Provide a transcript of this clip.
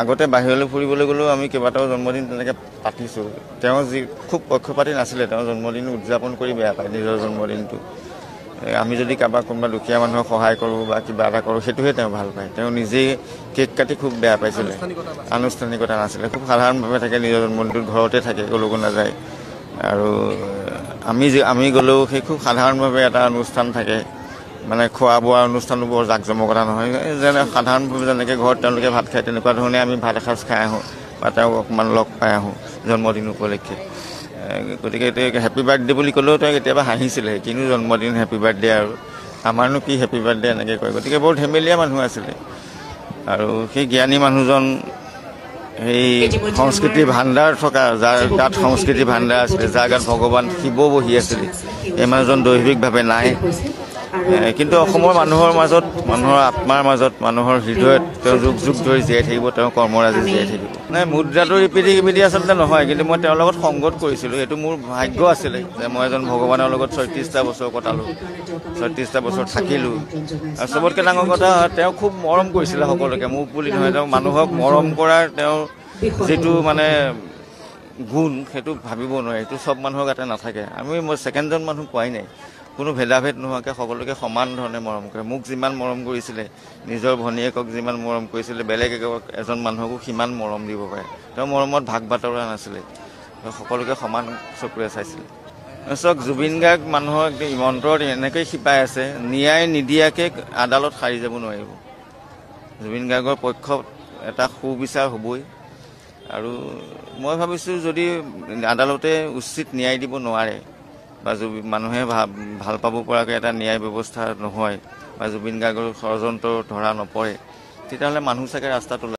আগতে বাহিৰলৈ ফুৰিবলৈ গ'লেও আমি কেইবাটাও জন্মদিন তেনেকৈ পাতিছোঁ। তেওঁ যি খুব পক্ষপাতি নাছিলে, তেওঁ জন্মদিন উদযাপন কৰি বেয়া পায় নিজৰ জন্মদিনটো। আমি যদি কাৰোবাক কোনোবা দুখীয়া মানুহক সহায় কৰোঁ বা কিবা এটা কৰোঁ সেইটোহে তেওঁ ভাল পায়। তেওঁ নিজেই কেক কাটি খুব বেয়া পাইছিলে, আনুষ্ঠানিকতা নাছিলে, খুব সাধাৰণভাৱে থাকে, নিজৰ জন্মদিনটোত ঘৰতে থাকে, ক'লৈকো নাযায়। আৰু আমি গ'লেও সেই খুব সাধাৰণভাৱে এটা অনুষ্ঠান থাকে, মানে খোৱা বোৱা অনুষ্ঠানো বৰ জাকজমকতা নহয়, যেনে সাধাৰণভাৱে যেনেকৈ ঘৰত তেওঁলোকে ভাত খায় তেনেকুৱা ধৰণে আমি ভাত এসাঁজ খাই আহোঁ বা তেওঁক অকণমান লগ পাই আহোঁ জন্মদিন উপলক্ষে। গতিকে এতিয়া হেপী বাৰ্থডে বুলি ক'লেও তেওঁ কেতিয়াবা হাঁহিছিলে, কিনো জন্মদিন হেপী বাৰ্থডে আৰু আমাৰনো কি হেপী বাৰ্থডে এনেকৈ কয়। গতিকে বৰ ধেমেলীয়া মানুহ আছিলে। আৰু সেই জ্ঞানী মানুহজন সেই সংস্কৃতিৰ ভাণ্ডাৰ থকা, যাৰ গাত সংস্কৃতিৰ ভাণ্ডাৰ আছিলে, যাৰ গাত ভগৱান শিৱ বহি আছিলে, এই মানুহজন দৈহিকভাৱে নাই। কিন্তু অসমৰ মানুহৰ মাজত, মানুহৰ আত্মাৰ মাজত, মানুহৰ হৃদয়ত তেওঁ যুগ যুগ ধৰি জীয়াই থাকিব, তেওঁ কৰ্মৰাজি জীয়াই থাকিব। নাই, মুদ্ৰাটো ৰিপিটি আচলতে নহয়, কিন্তু মই তেওঁৰ লগত সংগত কৰিছিলোঁ। এইটো মোৰ ভাগ্য আছিলে যে মই এজন ভগৱানৰ লগত 36টা বছৰ কটালোঁ, 36টা বছৰ থাকিলোঁ। আৰু চবতকৈ ডাঙৰ কথা, তেওঁ খুব মৰম কৰিছিলে সকলোকে, মোক বুলি নহয়, তেওঁ মানুহক মৰম কৰাৰ তেওঁৰ যিটো মানে গুণ, সেইটো ভাবিব নোৱাৰে, সেইটো চব মানুহৰ গাতে নাথাকে। মই ছেকেণ্ডজন মানুহ পোৱাই নাই, কোনো ভেদাভেদ নোহোৱাকৈ সকলোকে সমান ধৰণে মৰম কৰে। মোক যিমান মৰম কৰিছিলে, নিজৰ ভনীয়েকক যিমান মৰম কৰিছিলে, বেলেগ এজন মানুহকো সিমান মৰম দিব পাৰে। তেওঁ মৰমত ভাগ বাতৰা নাছিলে, সকলোকে সমান চকুৰে চাইছিলে। চাওক, জুবিন গাৰ্গ মানুহক অন্তৰত এনেকৈ শিপাই আছে, ন্যায় নিদিয়াকৈ আদালত সাৰি যাব নোৱাৰিব। জুবিন গাৰ্গৰ পক্ষত এটা সুবিচাৰ হ'বই। আৰু মই ভাবিছোঁ যদি আদালতে উচিত ন্যায় দিব নোৱাৰে বা মানুহে ভাল পাব পৰাকৈ এটা ন্যায় ব্যৱস্থা নহয় বা জুবিন গাৰ্গৰ ষড়যন্ত্ৰ ধৰা নপৰে, তেতিয়াহ'লে মানুহ চাগে ৰাস্তাত ওলায়।